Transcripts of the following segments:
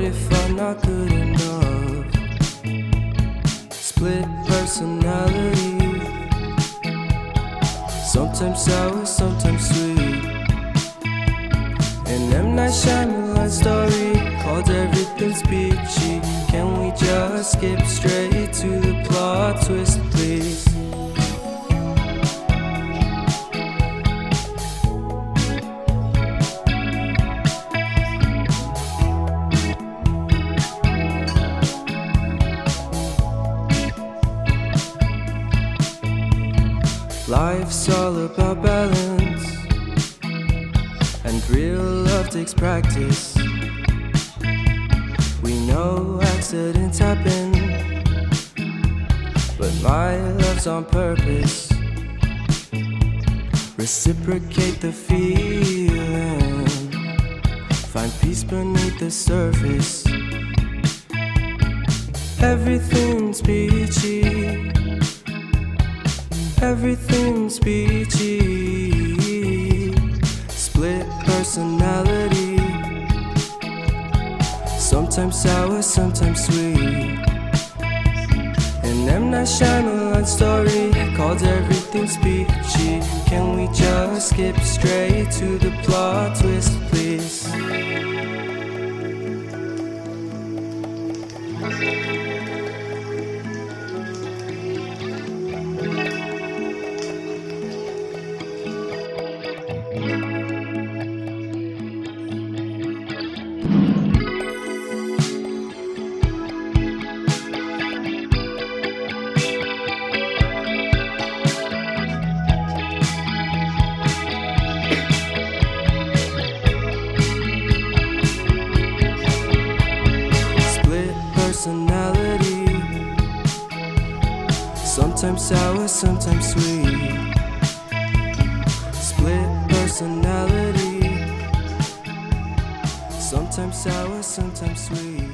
if I'm not good enough? Split personality, sometimes sour, sometimes sweet. An M. Night Shyamalan story called Everything's Peachy. Can we just skip straight to the plot twist, please? Life's all about balance, and real love takes practice. We know accidents happen, but my love's on purpose. Reciprocate the feeling, find peace beneath the surface. Everything's peachy, everything's peachy. Split personality, sometimes sour, sometimes sweet. An M. Night Shyamalan story called Everything's Peachy. Can we just skip straight to the plot twist, please? Personality, sometimes sour, sometimes sweet. Split personality, sometimes sour, sometimes sweet.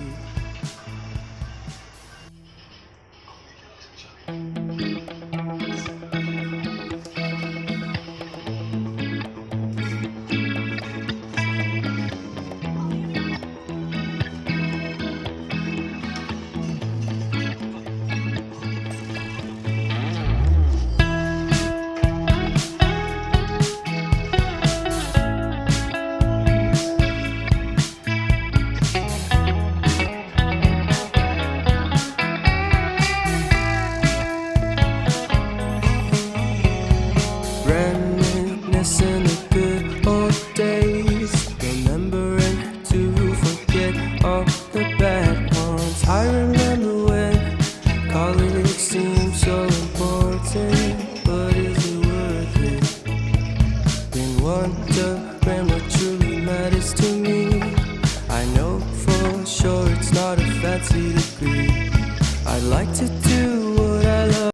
Reminiscing the good old days, remembering to forget all the bad ones. I remember when college seemed so important, but is it worth it? Been wondering what truly matters to me. I know for sure it's not a fancy degree. I'd like to